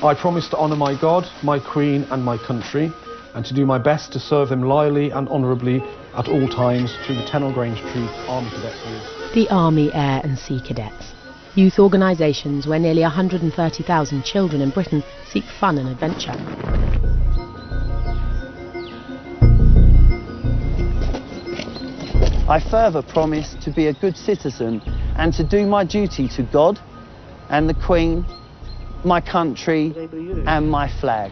I promise to honour my God, my Queen and my country, and to do my best to serve them loyally and honourably at all times through the Tennell Grange Troop Army Cadet Youth. The Army, Air and Sea Cadets. Youth organisations where nearly 130,000 children in Britain seek fun and adventure. I further promise to be a good citizen and to do my duty to God and the Queen, my country and my flag.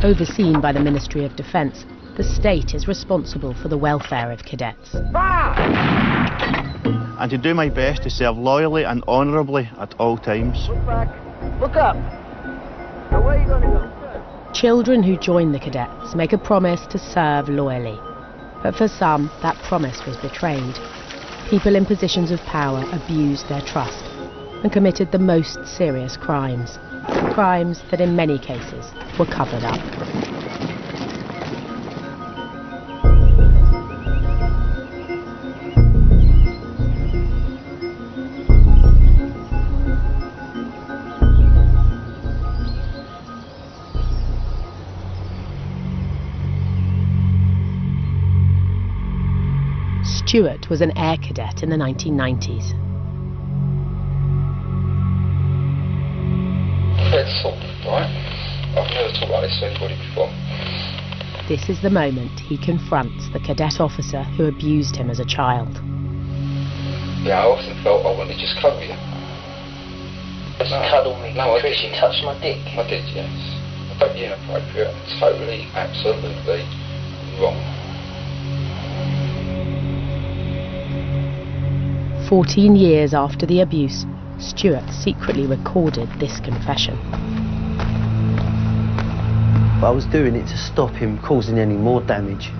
Overseen by the Ministry of Defence, the state is responsible for the welfare of cadets. And to do my best to serve loyally and honourably at all times. Look back, look up. Now where are you going to go? Children who join the cadets make a promise to serve loyally. But for some, that promise was betrayed. People in positions of power abused their trust and committed the most serious crimes. Crimes that in many cases were covered up. Stuart was an air cadet in the 1990s. Right? I've never talked like this to anybody before. This is the moment he confronts the cadet officer who abused him as a child. Yeah, I often felt I wanted to just cuddle you. Just cuddle me? No, I Chris, you touched my dick? I did, yes. Totally inappropriate, totally, absolutely wrong. 14 years after the abuse, Stuart secretly recorded this confession. But I was doing it to stop him causing any more damage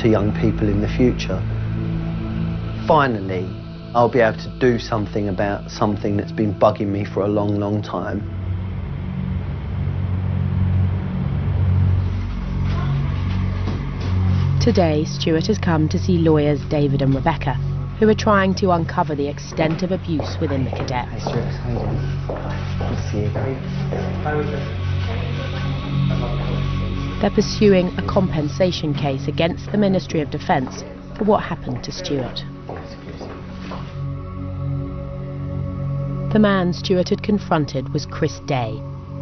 to young people in the future. Finally, I'll be able to do something about something that's been bugging me for a long, long time. Today, Stuart has come to see lawyers David and Rebecca, who are trying to uncover the extent of abuse within the cadets. Hey Stuart, how you doing? Good to see you again. They're pursuing a compensation case against the Ministry of Defence for what happened to Stuart. The man Stuart had confronted was Chris Day,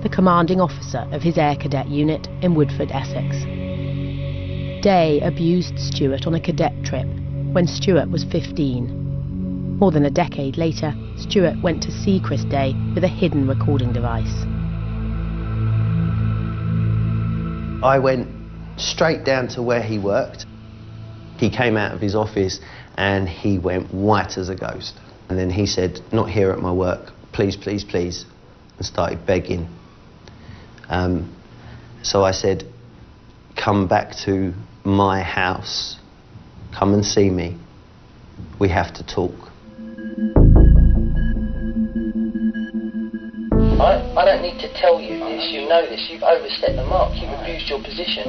the commanding officer of his air cadet unit in Woodford, Essex. Day abused Stuart on a cadet trip when Stuart was 15. More than a decade later, Stuart went to see Chris Day with a hidden recording device. I went straight down to where he worked. He came out of his office and he went white as a ghost. And then he said, "Not here at my work, please, please, please," and started begging. So I said, "Come back to my house, come and see me, we have to talk." I don't need to tell you this, you know this, you've overstepped the mark, you've abused your position,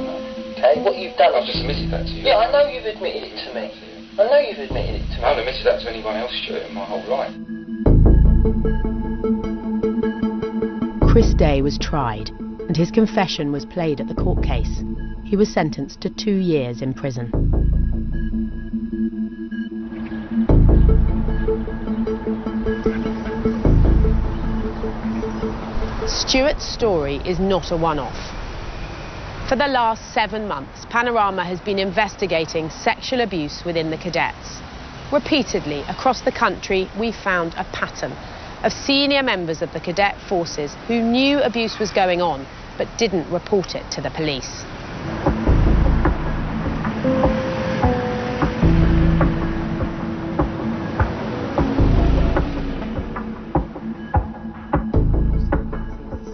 okay? What you've done... I've just admitted that to you. Yeah, I know you've admitted it to me. I know you've admitted it to me. I haven't admitted that to anyone else, Stuart, in my whole life. Chris Day was tried, and his confession was played at the court case. He was sentenced to 2 years in prison. Stuart's story is not a one-off. For the last 7 months, Panorama has been investigating sexual abuse within the cadets. Repeatedly, across the country, we found a pattern of senior members of the cadet forces who knew abuse was going on, but didn't report it to the police.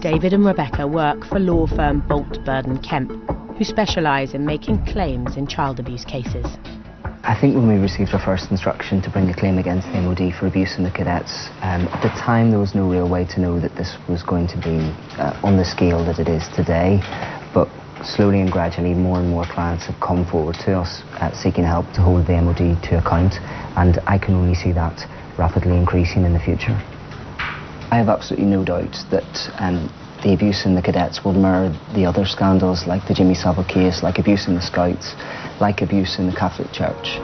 David and Rebecca work for law firm Bolt Burden Kemp, who specialise in making claims in child abuse cases. I think when we received our first instruction to bring a claim against the MOD for abuse in the cadets, at the time there was no real way to know that this was going to be on the scale that it is today, but slowly and gradually more and more clients have come forward to us seeking help to hold the MOD to account, and I can only see that rapidly increasing in the future. I have absolutely no doubt that the abuse in the cadets will mirror the other scandals, like the Jimmy Savile case, like abuse in the Scouts, like abuse in the Catholic Church.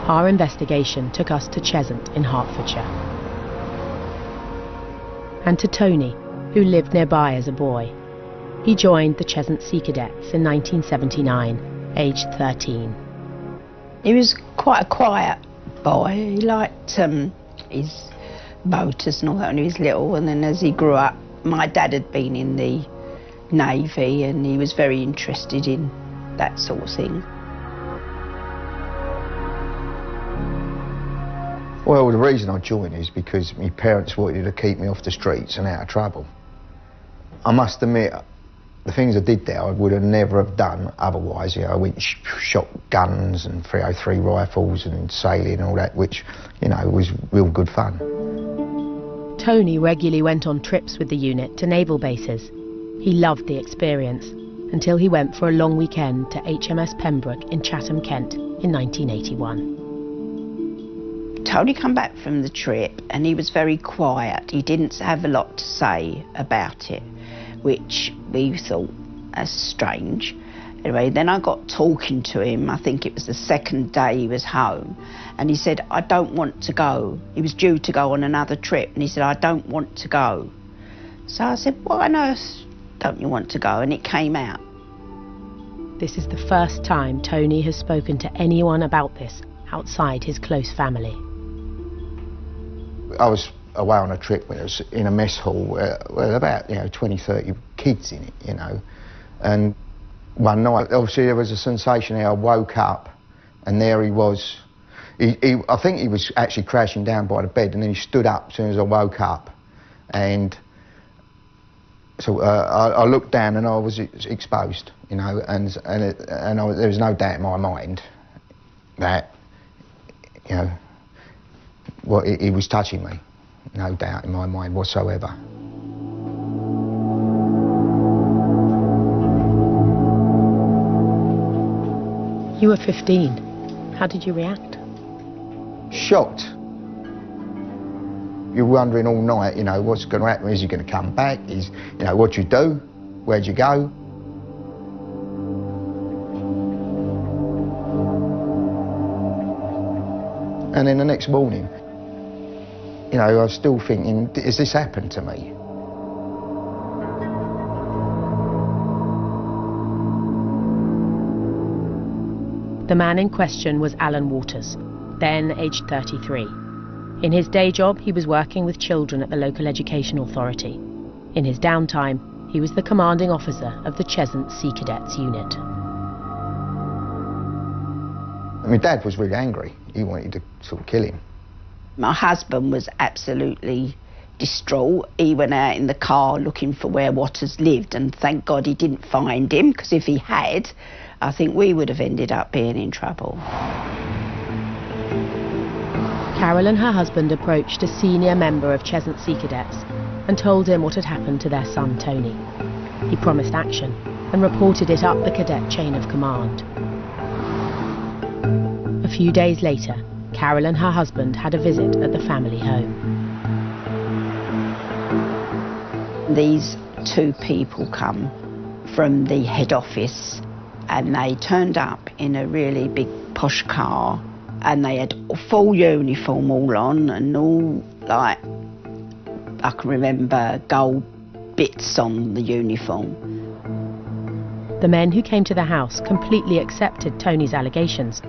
Our investigation took us to Cheshunt in Hertfordshire. And to Tony, who lived nearby as a boy. He joined the Cheshunt Sea Cadets in 1979, aged 13. He was quite a quiet boy. He liked his motors and all that when he was little, and then as he grew up, my dad had been in the Navy and he was very interested in that sort of thing. Well, the reason I joined is because my parents wanted to keep me off the streets and out of trouble. I must admit, the things I did there I would have never have done otherwise. You know, I went shot guns and 303 rifles and sailing and all that, which, you know, was real good fun. Tony regularly went on trips with the unit to naval bases. He loved the experience until he went for a long weekend to HMS Pembroke in Chatham, Kent in 1981. Tony come back from the trip and he was very quiet. He didn't have a lot to say about it, which we thought as strange. Anyway, then I got talking to him. I think it was the second day he was home, and he said, I don't want to go. He was due to go on another trip, and he said, I don't want to go. So I said, why on earth don't you want to go? And it came out. This is the first time Tony has spoken to anyone about this outside his close family. I was away on a trip where I was in a mess hall where about, 20, 30 kids in it, and one night, obviously there was a sensation there. I woke up and there he was. I think he was actually crashing down by the bed, and then he stood up as soon as I woke up, and so I looked down and I was exposed, and there was no doubt in my mind that, he was touching me. No doubt in my mind whatsoever. You were 15. How did you react? Shocked. You're wondering all night, what's going to happen? Is he going to come back? What'd you do? Where'd you go? And then the next morning, I was still thinking, has this happened to me? The man in question was Alan Waters, then aged 33. In his day job, he was working with children at the local education authority. In his downtime, he was the commanding officer of the Cheshunt Sea Cadets unit. My dad was really angry. He wanted to sort of kill him. My husband was absolutely distraught. He went out in the car looking for where Waters lived, and thank God he didn't find him, because if he had, I think we would have ended up being in trouble. Carol and her husband approached a senior member of Cheshunt Sea Cadets and told him what had happened to their son Tony. He promised action and reported it up the cadet chain of command. A few days later, Carol and her husband had a visit at the family home. These two people come from the head office, and they turned up in a really big posh car, and they had a full uniform all on, and all, I can remember gold bits on the uniform. The men who came to the house completely accepted Tony's allegations,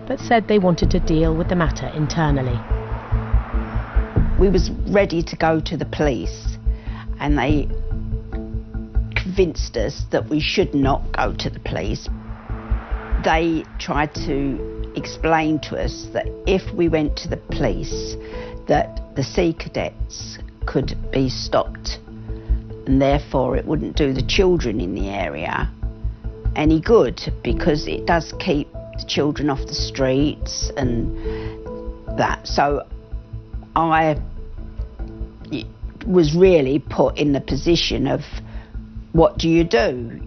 but said they wanted to deal with the matter internally. We was ready to go to the police, and they convinced us that we should not go to the police. They tried to explain to us that if we went to the police, that the Sea Cadets could be stopped, and therefore it wouldn't do the children in the area any good, because it does keep the children off the streets and that. So I was really put in the position of What do you do?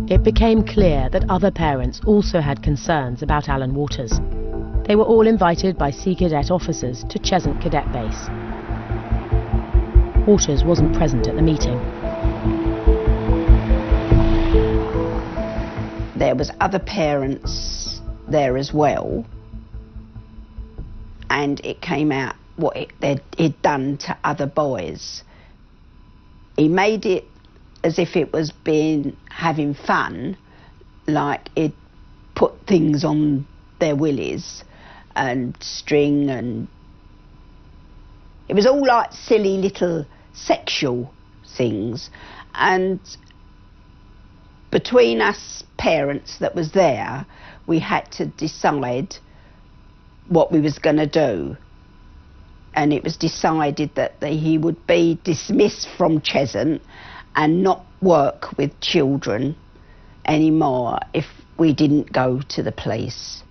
It became clear that other parents also had concerns about Alan Waters. They were all invited by Sea Cadet officers to Cheshunt Cadet Base. Waters wasn't present at the meeting. There was other parents there as well, and it came out what he'd done to other boys. He made it as if it was having fun, like he'd put things on their willies and string, and it was all like silly little sexual things. And between us parents that was there, we had to decide what we was going to do. And it was decided that he would be dismissed from Cheshunt and not work with children anymore if we didn't go to the police.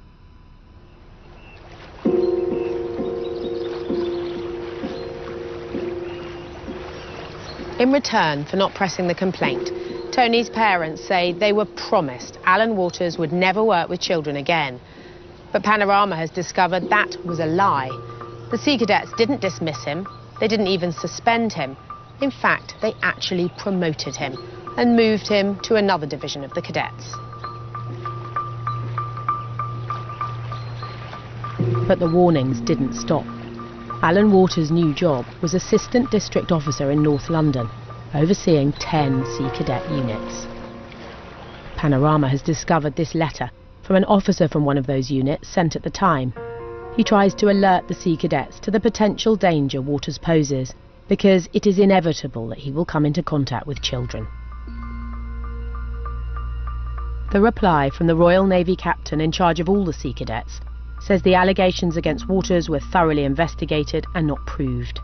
In return for not pressing the complaint, Tony's parents say they were promised Alan Waters would never work with children again. But Panorama has discovered that was a lie. The Sea Cadets didn't dismiss him, they didn't even suspend him. In fact, they actually promoted him and moved him to another division of the cadets. But the warnings didn't stop. Alan Waters' new job was Assistant District Officer in North London, overseeing 10 Sea Cadet units. Panorama has discovered this letter from an officer from one of those units sent at the time. He tries to alert the Sea Cadets to the potential danger Waters poses, because it is inevitable that he will come into contact with children. The reply from the Royal Navy captain in charge of all the Sea Cadets says the allegations against Waters were thoroughly investigated and not proved.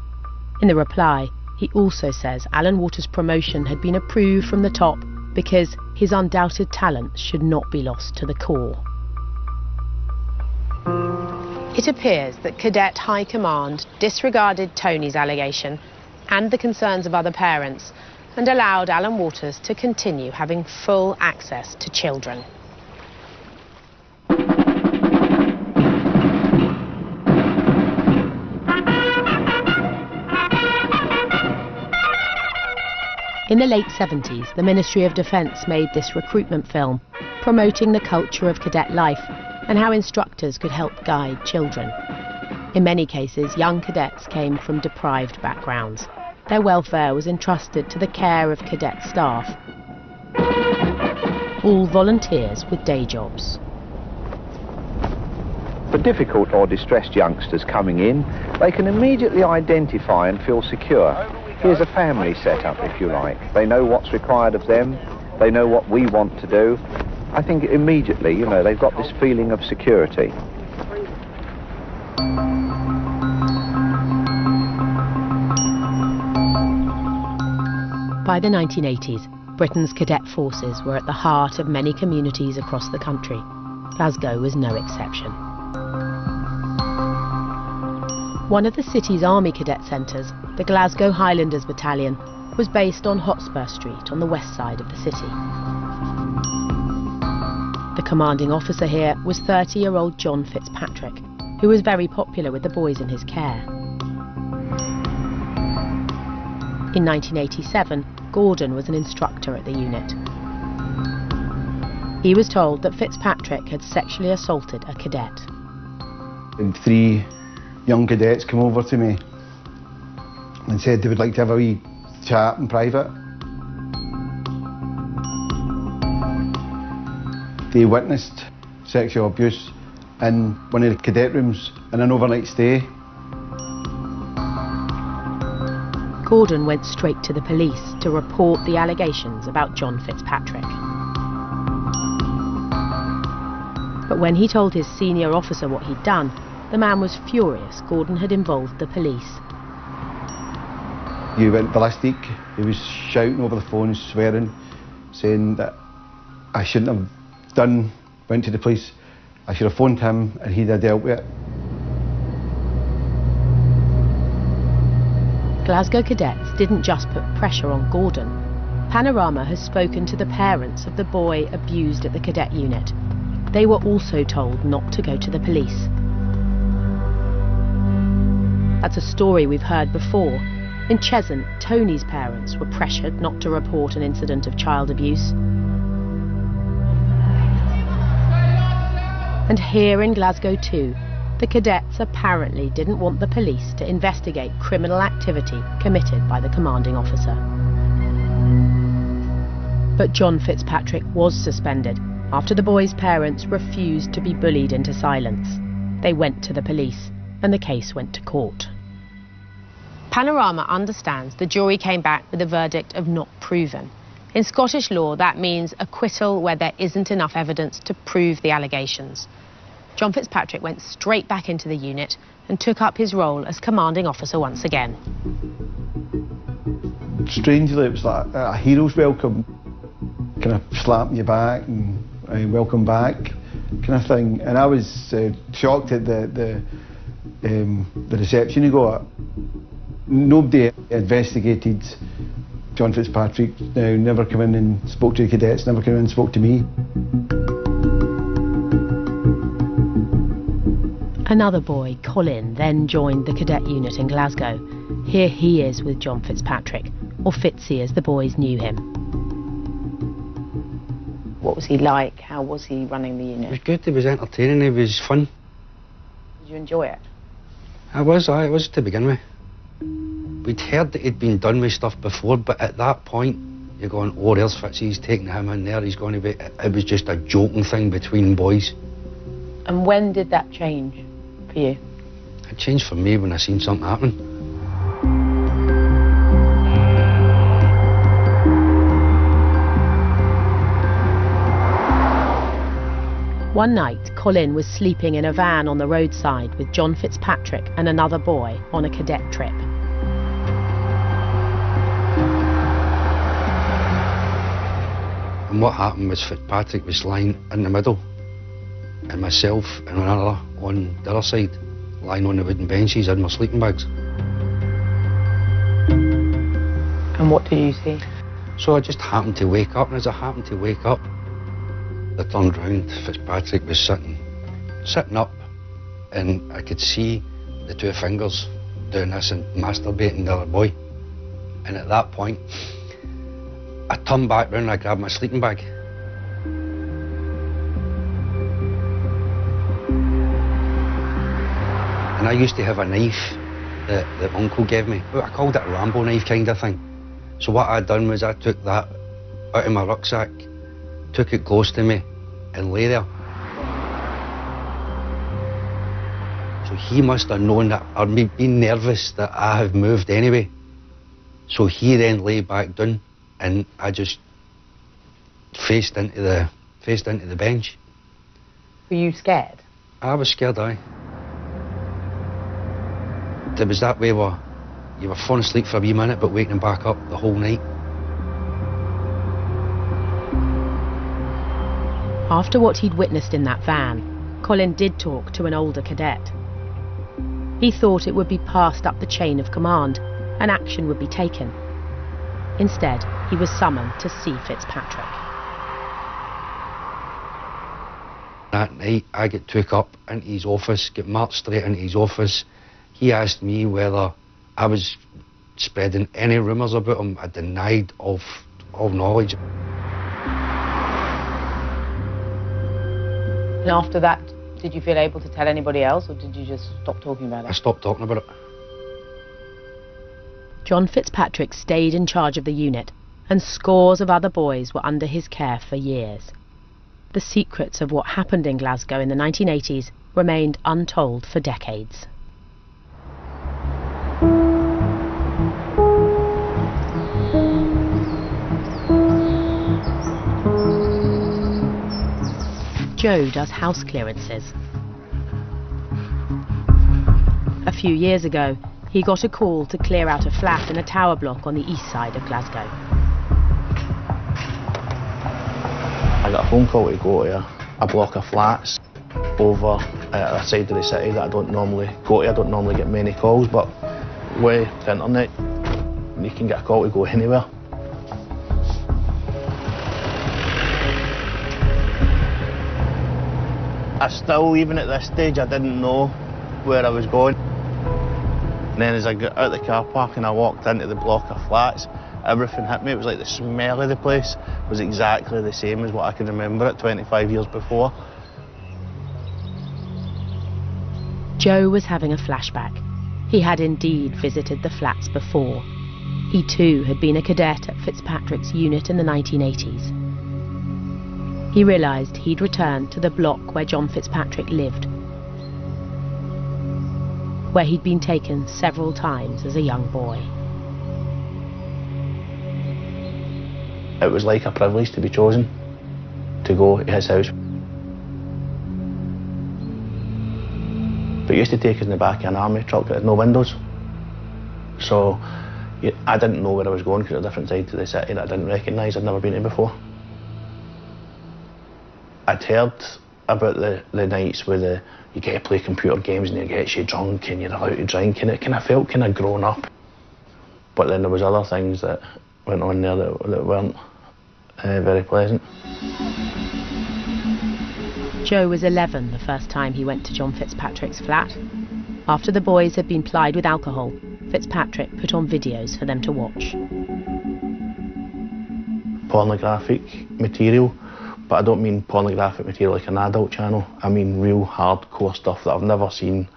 In the reply, he also says Alan Waters' promotion had been approved from the top because his undoubted talent should not be lost to the Corps. It appears that Cadet High Command disregarded Tony's allegation and the concerns of other parents and allowed Alan Waters to continue having full access to children. In the late 70s, the Ministry of Defence made this recruitment film, promoting the culture of cadet life and how instructors could help guide children. In many cases, young cadets came from deprived backgrounds. Their welfare was entrusted to the care of cadet staff, all volunteers with day jobs. For difficult or distressed youngsters coming in, they can immediately identify and feel secure. Here's a family setup, if you like. They know what's required of them, they know what we want to do. I think immediately, you know, they've got this feeling of security. By the 1980s, Britain's cadet forces were at the heart of many communities across the country. Glasgow was no exception. One of the city's army cadet centres, the Glasgow Highlanders Battalion, was based on Hotspur Street on the west side of the city. The commanding officer here was 30-year-old John Fitzpatrick, who was very popular with the boys in his care. In 1987, Gordon was an instructor at the unit. He was told that Fitzpatrick had sexually assaulted a cadet. And 3 young cadets came over to me and said they would like to have a wee chat in private. They witnessed sexual abuse in one of the cadet rooms in an overnight stay. Gordon went straight to the police to report the allegations about John Fitzpatrick. But when he told his senior officer what he'd done, the man was furious Gordon had involved the police. He went ballistic. He was shouting over the phone, swearing, saying that I shouldn't have went to the police. I should have phoned him and he'd have dealt with it. Glasgow cadets didn't just put pressure on Gordon. Panorama has spoken to the parents of the boy abused at the cadet unit. They were also told not to go to the police. That's a story we've heard before. In Cheshunt, Tony's parents were pressured not to report an incident of child abuse. And here in Glasgow too, the cadets apparently didn't want the police to investigate criminal activity committed by the commanding officer. But John Fitzpatrick was suspended after the boy's parents refused to be bullied into silence. They went to the police and the case went to court. Panorama understands the jury came back with a verdict of not proven. In Scottish law, that means acquittal where there isn't enough evidence to prove the allegations. John Fitzpatrick went straight back into the unit and took up his role as commanding officer once again. Strangely, it was like a hero's welcome, kind of slapping you back and welcome back kind of thing. And I was shocked at the reception he got. Nobody investigated John Fitzpatrick, never come in and spoke to the cadets, never came in and spoke to me. Another boy, Colin, then joined the cadet unit in Glasgow. Here he is with John Fitzpatrick, or Fitzy as the boys knew him. What was he like? How was he running the unit? He was good, he was entertaining, he was fun. Did you enjoy it? I was to begin with. We'd heard that he'd been done with stuff before, but at that point, you're going, oh, there's Fitzy, he's taking him in there, he's going to be... It was just a joking thing between boys. And when did that change for you? It changed for me when I seen something happen. One night, Colin was sleeping in a van on the roadside with John Fitzpatrick and another boy on a cadet trip. And what happened was Fitzpatrick was lying in the middle, and myself and another on the other side, lying on the wooden benches in my sleeping bags. And what did you see? So I just happened to wake up, and as I happened to wake up, I turned round, Fitzpatrick was sitting up, and I could see the two fingers doing this and masturbating the other boy. And at that point, I turned back round and I grabbed my sleeping bag. And I used to have a knife that Uncle gave me. I called it a Rambo knife kind of thing. So what I'd done was I took that out of my rucksack, took it close to me and lay there. So he must have known that, or been nervous that I have moved anyway. So he then lay back down and I just faced into the bench. Were you scared? I was scared, aye. It was that way where you were falling asleep for a wee minute but waking back up the whole night. After what he'd witnessed in that van, Colin did talk to an older cadet. He thought it would be passed up the chain of command and action would be taken. Instead, he was summoned to see Fitzpatrick. That night, I get took up into his office, get marched straight into his office. He asked me whether I was spreading any rumours about him. I denied all knowledge. And after that, did you feel able to tell anybody else, or did you just stop talking about it? I stopped talking about it. John Fitzpatrick stayed in charge of the unit, and scores of other boys were under his care for years. The secrets of what happened in Glasgow in the 1980s remained untold for decades. Joe does house clearances. A few years ago, he got a call to clear out a flat in a tower block on the east side of Glasgow. I got a phone call to go to a block of flats over at a side of the city that I don't normally go to. I don't normally get many calls, but with the internet, you can get a call to go anywhere. I still, even at this stage, I didn't know where I was going. And then as I got out of the car park and I walked into the block of flats, everything hit me. It was like the smell of the place was exactly the same as what I can remember it 25 years before. Joe was having a flashback. He had indeed visited the flats before. He too had been a cadet at Fitzpatrick's unit in the 1980s. He realised he'd returned to the block where John Fitzpatrick lived, where he'd been taken several times as a young boy. It was like a privilege to be chosen to go to his house. But he used to take us in the back of an army truck that had no windows. So I didn't know where I was going because it was a different side to the city that I didn't recognise. I'd never been to before. I'd heard about the nights where you get to play computer games and it gets you drunk and you're allowed to drink, and it kind of felt kind of grown up. But then there was other things that went on there that weren't very pleasant. Joe was 11 the first time he went to John Fitzpatrick's flat. After the boys had been plied with alcohol, Fitzpatrick put on videos for them to watch. Pornographic material, but I don't mean pornographic material like an adult channel. I mean real hardcore stuff that I've never seen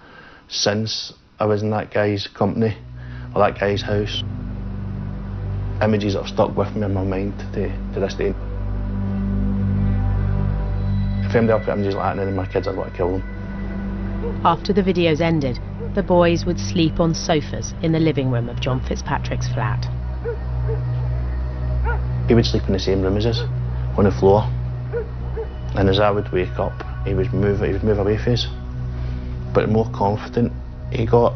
since I was in that guy's company or that guy's house. Images that have stuck with me in my mind to this day. If anybody else put images like that in any of my kids, I'd want to kill them. After the videos ended, the boys would sleep on sofas in the living room of John Fitzpatrick's flat. He would sleep in the same room as us, on the floor. And as I would wake up, he would move away from us. But the more confident he got,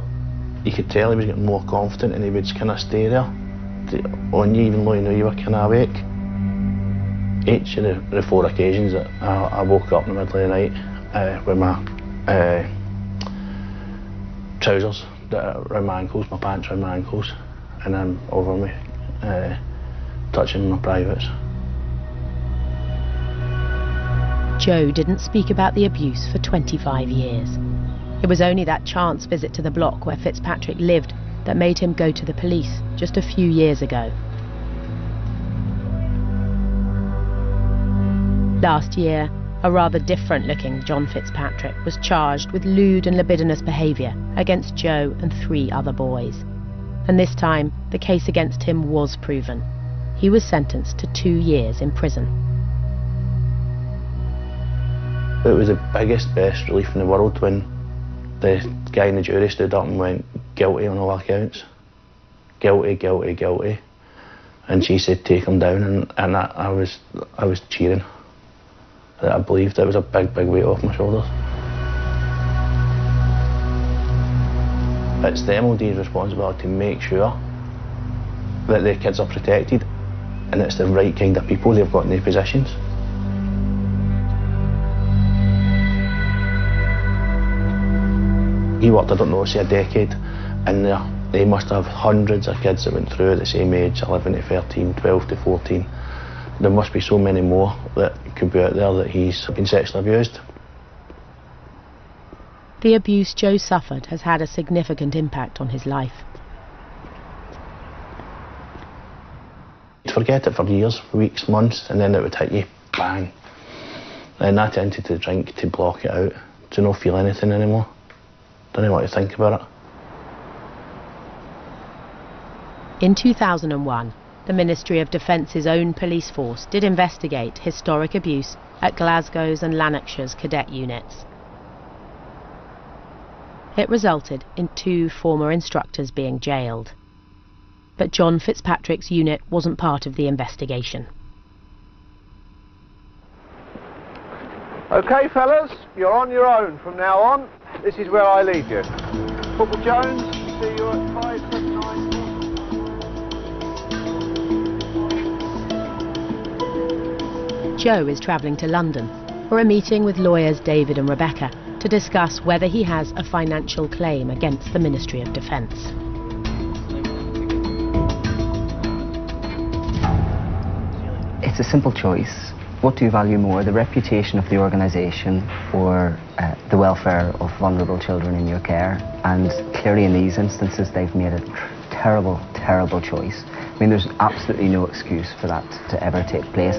you could tell he was getting more confident, and he would kind of stay there on you, even though you knew you were kind of awake. Each of the 4 occasions that I woke up in the middle of the night with my trousers around my ankles, my pants around my ankles, and then over me, touching my privates. Joe didn't speak about the abuse for 25 years. It was only that chance visit to the block where Fitzpatrick lived that made him go to the police just a few years ago. Last year, a rather different-looking John Fitzpatrick was charged with lewd and libidinous behaviour against Joe and 3 other boys. And this time, the case against him was proven. He was sentenced to 2 years in prison. It was the biggest, best relief in the world when the guy in the jury stood up and went, guilty on all accounts. Guilty, guilty, guilty. And she said, take him down, and I was cheering. I believed it was a big, big weight off my shoulders. It's the MOD's responsibility to make sure that their kids are protected, and it's the right kind of people they've got in their positions. He worked, I don't know, say a decade in there. They must have hundreds of kids that went through at the same age, 11 to 13, 12 to 14. There must be so many more that could be out there that he's been sexually abused. The abuse Joe suffered has had a significant impact on his life. You'd forget it for years, weeks, months, and then it would hit you, bang. And I tended to drink to block it out, to not feel anything anymore. Don't know what to think about it. In 2001, the Ministry of Defence's own police force did investigate historic abuse at Glasgow's and Lanarkshire's cadet units. It resulted in 2 former instructors being jailed. But John Fitzpatrick's unit wasn't part of the investigation. OK, fellas, you're on your own from now on. This is where I leave you. Football Jones, see you at 579. Joe is travelling to London for a meeting with lawyers David and Rebecca to discuss whether he has a financial claim against the Ministry of Defence. It's a simple choice. What do you value more, the reputation of the organisation or the welfare of vulnerable children in your care? And clearly in these instances they've made a terrible, terrible choice. I mean, there's absolutely no excuse for that to ever take place.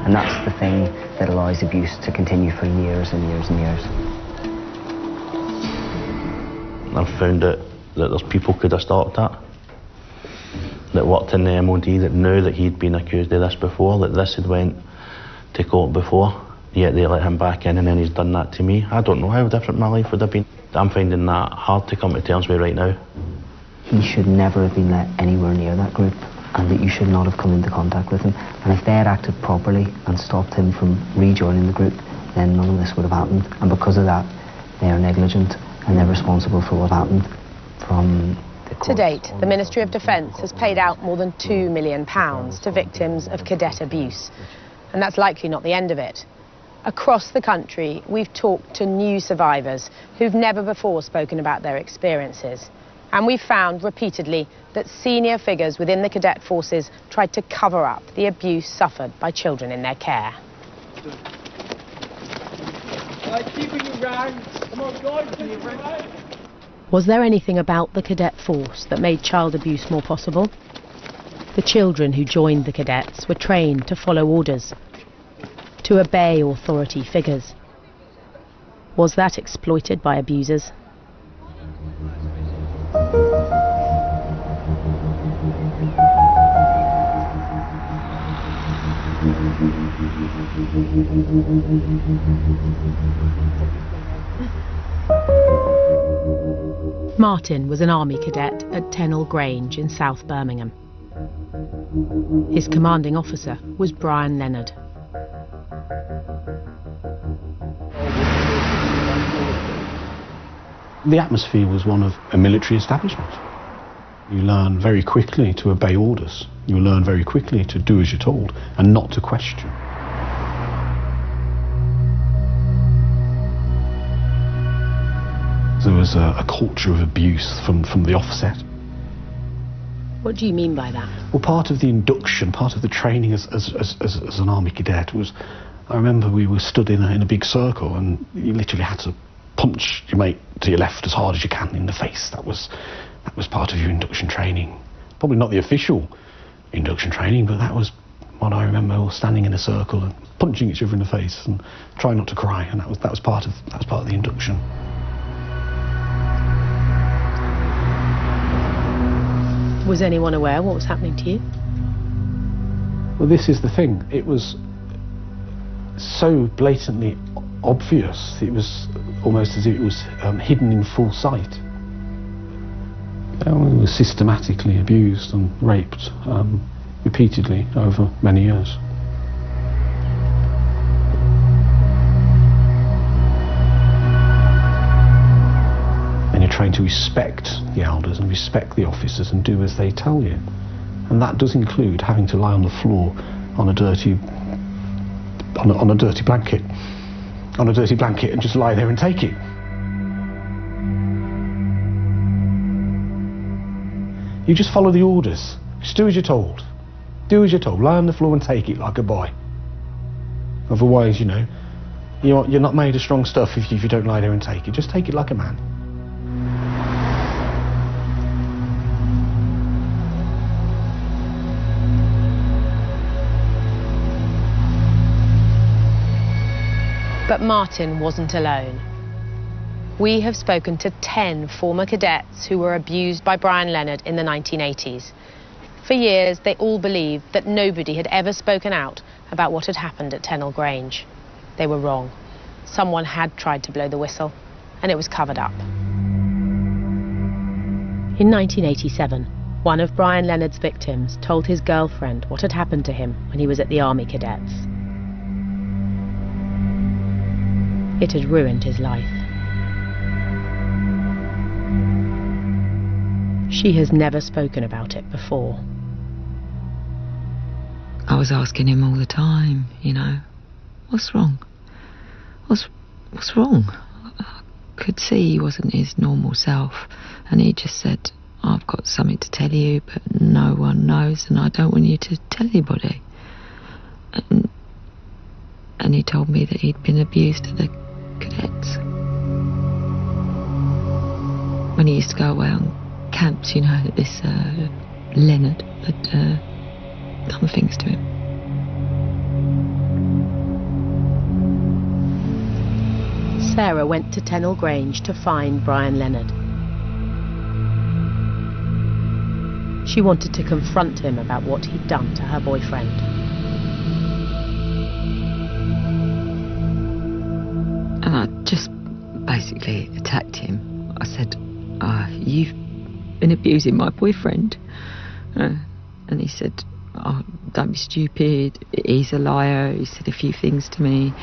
And that's the thing that allows abuse to continue for years and years and years. I've found that there's people could have stopped that worked in the MOD, that knew that he'd been accused of this before, that this had went to court before, yet they let him back in and then he's done that to me. I don't know how different my life would have been. I'm finding that hard to come to terms with right now. He should never have been let anywhere near that group, and that you should not have come into contact with him. And if they had acted properly and stopped him from rejoining the group, then none of this would have happened. And because of that, they are negligent and they're responsible for what happened. To date, the Ministry of Defence has paid out more than £2 million to victims of cadet abuse. And that's likely not the end of it. Across the country, we've talked to new survivors who've never before spoken about their experiences. And we've found repeatedly that senior figures within the cadet forces tried to cover up the abuse suffered by children in their care. Was there anything about the cadet force that made child abuse more possible? The children who joined the cadets were trained to follow orders, to obey authority figures. Was that exploited by abusers? Martin was an army cadet at Tennell Grange in South Birmingham. His commanding officer was Brian Leonard. The atmosphere was one of a military establishment. You learn very quickly to obey orders. You learn very quickly to do as you're told and not to question. There was a culture of abuse from the offset. What do you mean by that? Well, part of the induction, part of the training as an army cadet was, I remember we were stood in a big circle and you literally had to punch your mate to your left as hard as you can in the face. That was part of your induction training. Probably not the official induction training, but that was what I remember, all standing in a circle and punching each other in the face and trying not to cry, and that was part of the induction. Was anyone aware what was happening to you? Well, this is the thing. It was so blatantly obvious. It was almost as if it was hidden in full sight. We were systematically abused and raped repeatedly over many years. And you're trained to respect the elders and respect the officers and do as they tell you. And that does include having to lie on the floor on a dirty blanket and just lie there and take it. You just follow the orders. Just do as you're told. Do as you're told. Lie on the floor and take it like a boy. Otherwise, you know, you're not made of strong stuff if you don't lie there and take it. Just take it like a man. But Martin wasn't alone. We have spoken to 10 former cadets who were abused by Brian Leonard in the 1980s. For years, they all believed that nobody had ever spoken out about what had happened at Tennell Grange. They were wrong. Someone had tried to blow the whistle, and it was covered up. In 1987, one of Brian Leonard's victims told his girlfriend what had happened to him when he was at the Army Cadets. It had ruined his life. She has never spoken about it before. I was asking him all the time, you know, what's wrong? What's wrong? I could see he wasn't his normal self, and he just said, I've got something to tell you, but no one knows, and I don't want you to tell anybody. And he told me that he'd been abused at the cadets. When he used to go away on camps, you know, that this Leonard had done things to him. Sarah went to Tennell Grange to find Brian Leonard. She wanted to confront him about what he'd done to her boyfriend. And I just basically attacked him. I said, you've been abusing my boyfriend. And he said, oh, don't be stupid, he's a liar. He said a few things to me,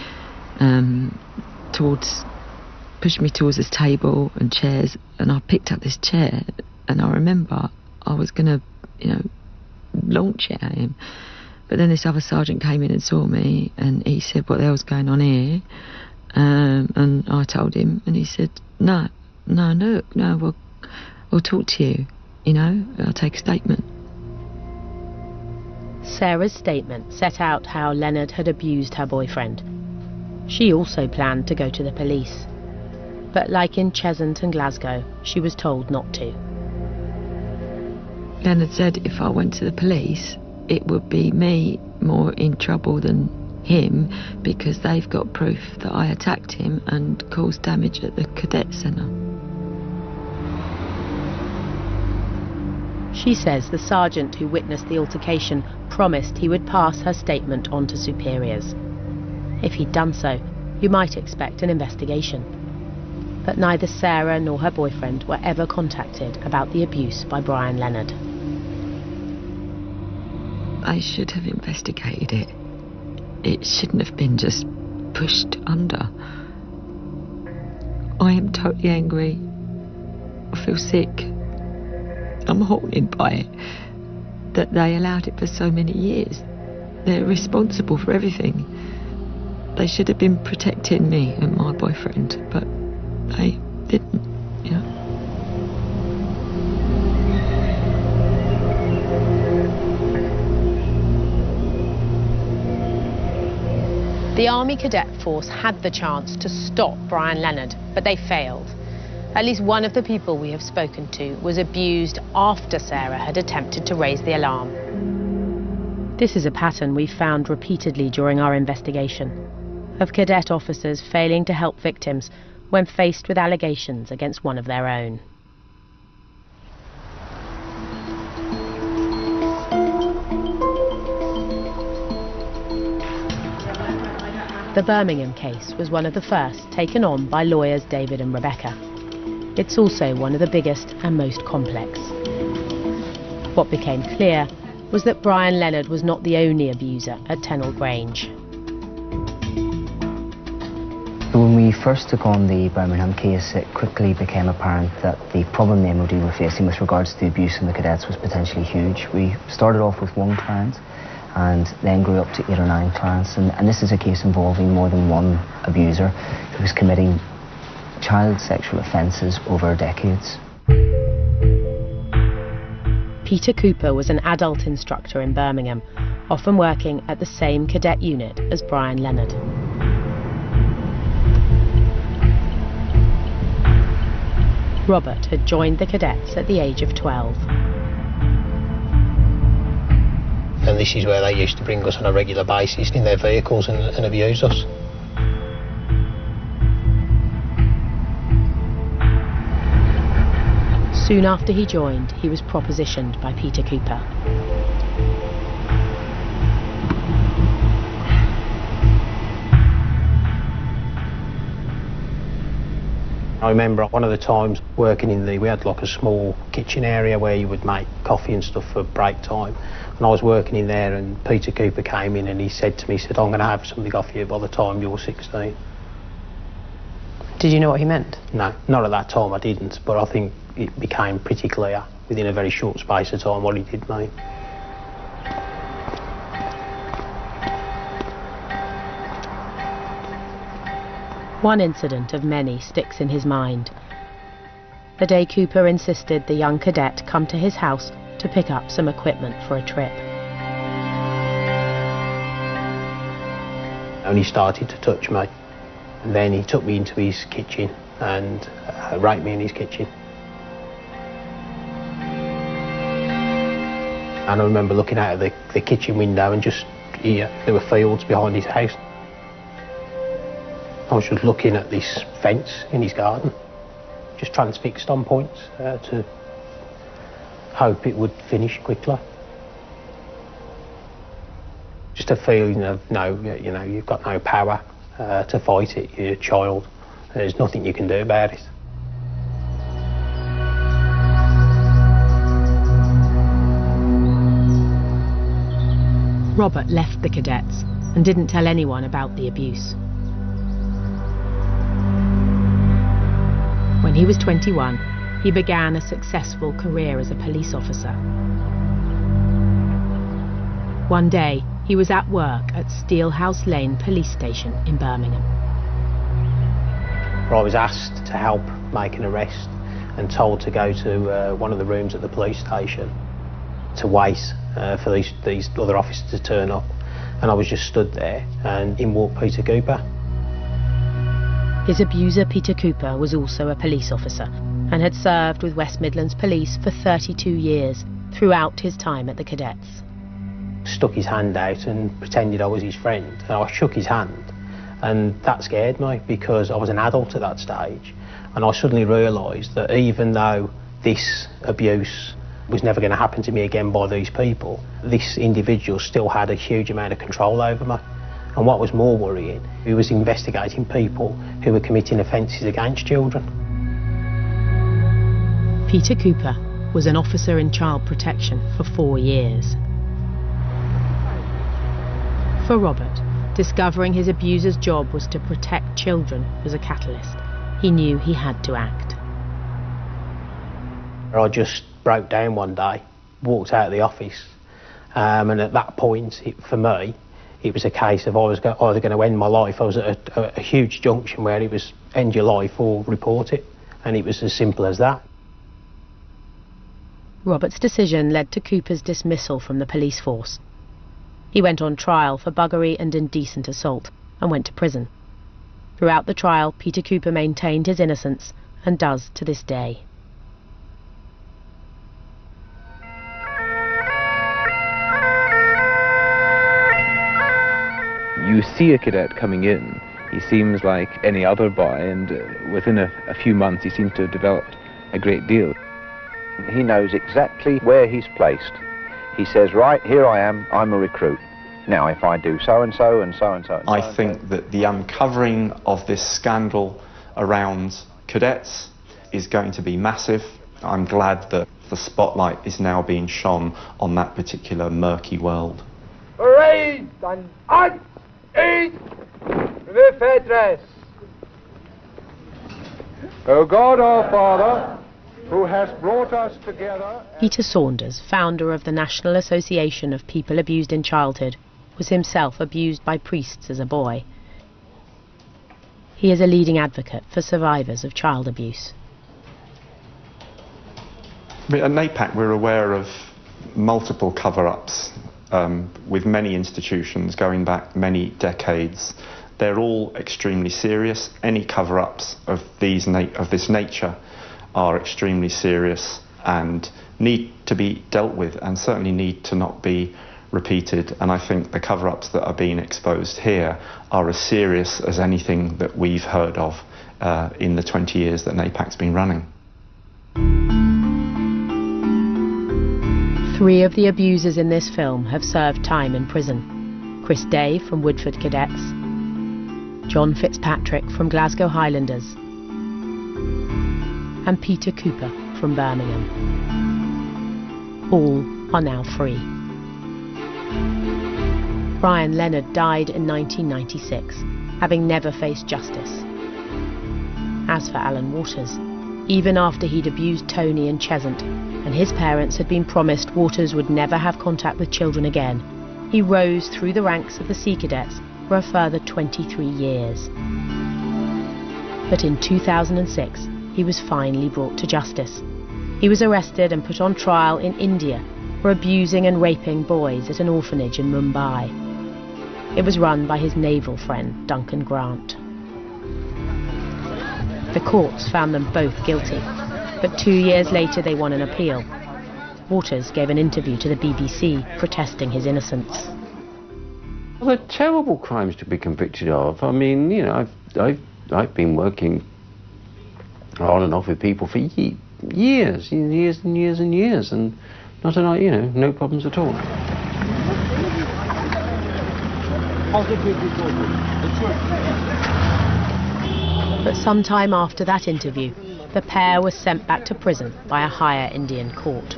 pushed me towards this table and chairs, and I picked up this chair, and I remember I was going to, launch it at him. But then this other sergeant came in and saw me, and he said, what the hell's going on here? And I told him, and he said, no, we'll talk to you, I'll take a statement. Sarah's statement set out how Leonard had abused her boyfriend. She also planned to go to the police, but like in Cheshunt and Glasgow, she was told not to. Leonard said if I went to the police, it would be me more in trouble than him, because they've got proof that I attacked him and caused damage at the cadet centre. She says the sergeant who witnessed the altercation promised he would pass her statement on to superiors. If he'd done so, you might expect an investigation. But neither Sarah nor her boyfriend were ever contacted about the abuse by Brian Leonard. I should have investigated it. It shouldn't have been just pushed under. I am totally angry. I feel sick. I'm haunted by it. That they allowed it for so many years. They're responsible for everything. They should have been protecting me and my boyfriend, but they didn't, The Army Cadet Force had the chance to stop Brian Leonard, but they failed. At least one of the people we have spoken to was abused after Sarah had attempted to raise the alarm. This is a pattern we've found repeatedly during our investigation, of cadet officers failing to help victims when faced with allegations against one of their own. The Birmingham case was one of the first taken on by lawyers David and Rebecca. It's also one of the biggest and most complex. What became clear was that Brian Leonard was not the only abuser at Tennell Grange. When we first took on the Birmingham case, it quickly became apparent that the problem the MOD were facing with regards to the abuse in the cadets was potentially huge. We started off with one client and then grew up to 8 or 9 clients, and this is a case involving more than one abuser who was committing child sexual offences over decades. Peter Cooper was an adult instructor in Birmingham, often working at the same cadet unit as Brian Leonard. Robert had joined the cadets at the age of 12. And this is where they used to bring us on a regular basis in their vehicles and abuse us. Soon after he joined, he was propositioned by Peter Cooper. I remember one of the times working we had like a small kitchen area where you would make coffee and stuff for break time. And I was working in there, and Peter Cooper came in and he said to me, I'm going to have something off you by the time you're 16. Did you know what he meant? No, not at that time I didn't, but I think it became pretty clear within a very short space of time what he did mean. One incident of many sticks in his mind. the day Cooper insisted the young cadet come to his house to pick up some equipment for a trip. And he started to touch me, and then he took me into his kitchen and raped me in his kitchen. And I remember looking out of the kitchen window and just, there were fields behind his house. I was just looking at this fence in his garden, just transfixed on points to hope it would finish quickly. Just a feeling of, you've got no power to fight it, you're a child, there's nothing you can do about it. Robert left the cadets and didn't tell anyone about the abuse. When he was 21, he began a successful career as a police officer. One day, he was at work at Steelhouse Lane Police Station in Birmingham. I was asked to help make an arrest and told to go to one of the rooms at the police station to wait for these other officers to turn up. And I was just stood there, and in walked Peter Cooper. His abuser, Peter Cooper, was also a police officer and had served with West Midlands Police for 32 years throughout his time at the cadets. Stuck his hand out and pretended I was his friend, and I shook his hand, and that scared me because I was an adult at that stage, and I suddenly realised that even though this abuse was never going to happen to me again by these people, this individual still had a huge amount of control over me. And what was more worrying, he was investigating people who were committing offences against children. Peter Cooper was an officer in child protection for 4 years. For Robert, discovering his abuser's job was to protect children was a catalyst. He knew he had to act. I just broke down one day, walked out of the office, and at that point, for me, it was a case of I was either going to end my life. I was at a huge junction where it was end your life or report it, and it was as simple as that. Robert's decision led to Cooper's dismissal from the police force. He went on trial for buggery and indecent assault and went to prison. Throughout the trial, Peter Cooper maintained his innocence and does to this day. You see a cadet coming in, he seems like any other boy, and within a few months he seems to have developed a great deal. He knows exactly where he's placed. He says, right, here I am, I'm a recruit. Now if I do so-and-so and so-and-so... I think that the uncovering of this scandal around cadets is going to be massive. I'm glad that the spotlight is now being shone on that particular murky world. Parade and on! Eat with address. O God our Father, who has brought us together... Peter Saunders, founder of the National Association of People Abused in Childhood, was himself abused by priests as a boy. He is a leading advocate for survivors of child abuse. At NAPAC we're aware of multiple cover-ups with many institutions going back many decades. They're all extremely serious. Any cover-ups of this nature are extremely serious and need to be dealt with, and certainly need to not be repeated. And I think the cover-ups that are being exposed here are as serious as anything that we've heard of in the 20 years that NAPAC's been running. 3 of the abusers in this film have served time in prison. Chris Day from Woodford Cadets, John Fitzpatrick from Glasgow Highlanders, and Peter Cooper from Birmingham. All are now free. Brian Leonard died in 1996, having never faced justice. As for Alan Waters, even after he'd abused Tony and Chesant, and his parents had been promised Waters would never have contact with children again, he rose through the ranks of the Sea Cadets for a further 23 years. But in 2006, he was finally brought to justice. He was arrested and put on trial in India for abusing and raping boys at an orphanage in Mumbai. It was run by his naval friend, Duncan Grant. The courts found them both guilty, but 2 years later they won an appeal. Waters gave an interview to the BBC protesting his innocence. Well, they're terrible crimes to be convicted of. I mean, you know, I've been working on and off with people for years and years and years and years, and no problems at all. But sometime after that interview, the pair was sent back to prison by a higher Indian court.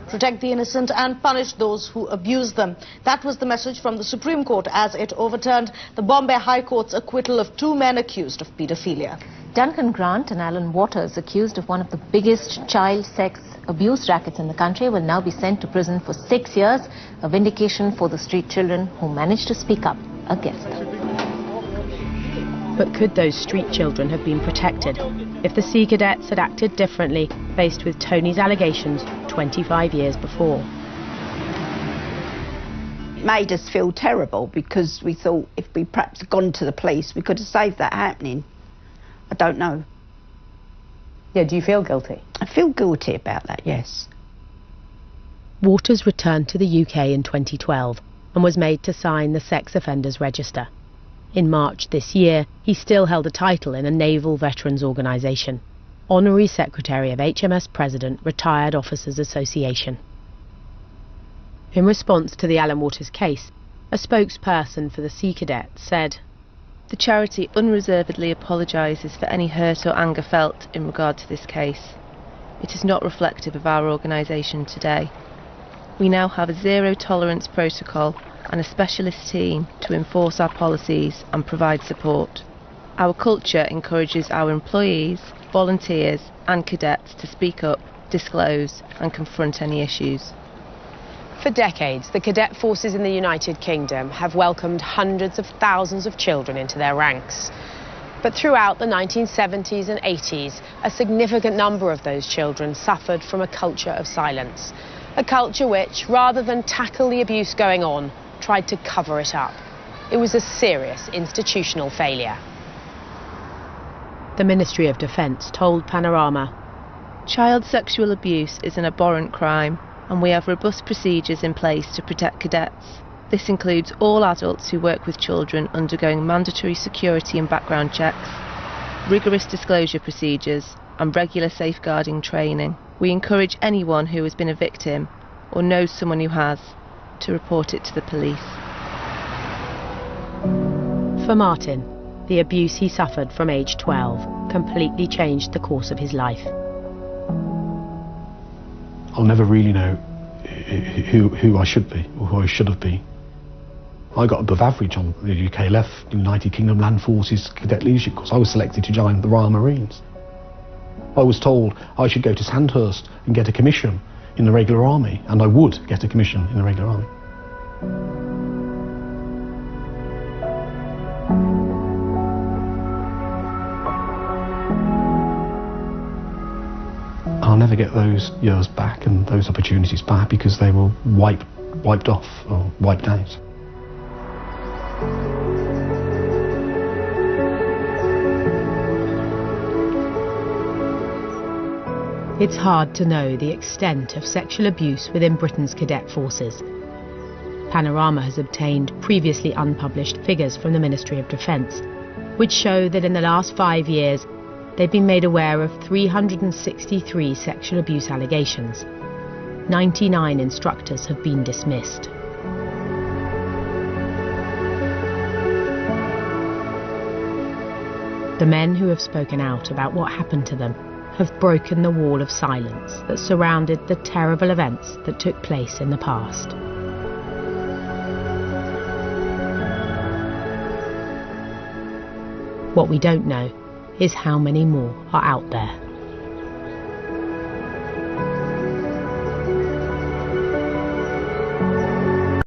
Protect the innocent and punish those who abuse them. That was the message from the Supreme Court as it overturned the Bombay High Court's acquittal of 2 men accused of paedophilia. Duncan Grant and Alan Waters, accused of one of the biggest child sex abuse rackets in the country, will now be sent to prison for 6 years, a vindication for the street children who managed to speak up against them. But could those street children have been protected if the Sea Cadets had acted differently, faced with Tony's allegations 25 years before? It made us feel terrible because we thought if we'd perhaps gone to the police, we could have saved that happening. I don't know. Yeah, do you feel guilty? I feel guilty about that, yes. Waters returned to the UK in 2012 and was made to sign the Sex Offenders Register. In March this year, he still held a title in a naval veterans organisation, Honorary Secretary of HMS President Retired Officers Association. In response to the Alan Waters case, a spokesperson for the Sea Cadets said, "The charity unreservedly apologises for any hurt or anger felt in regard to this case. It is not reflective of our organisation today. We now have a zero-tolerance protocol and a specialist team to enforce our policies and provide support. Our culture encourages our employees, volunteers and cadets to speak up, disclose and confront any issues." For decades, the cadet forces in the United Kingdom have welcomed hundreds of thousands of children into their ranks. But throughout the 1970s and 80s, a significant number of those children suffered from a culture of silence. A culture which, rather than tackle the abuse going on, tried to cover it up. It was a serious institutional failure. The Ministry of Defence told Panorama, "Child sexual abuse is an abhorrent crime, and we have robust procedures in place to protect cadets. This includes all adults who work with children undergoing mandatory security and background checks, rigorous disclosure procedures and regular safeguarding training. We encourage anyone who has been a victim or knows someone who has to report it to the police." For Martin, the abuse he suffered from age 12 completely changed the course of his life. I'll never really know who I should be or who I should have been. I got above average on the UK left United Kingdom Land Forces Cadet Leadership course. I was selected to join the Royal Marines. I was told I should go to Sandhurst and get a commission in the regular army, and I would get a commission in the regular army. I'll never get those years back and those opportunities back because they were wiped off or wiped out. It's hard to know the extent of sexual abuse within Britain's cadet forces. Panorama has obtained previously unpublished figures from the Ministry of Defence, which show that in the last 5 years, they've been made aware of 363 sexual abuse allegations. 99 instructors have been dismissed. The men who have spoken out about what happened to them have broken the wall of silence that surrounded the terrible events that took place in the past. What we don't know is how many more are out there.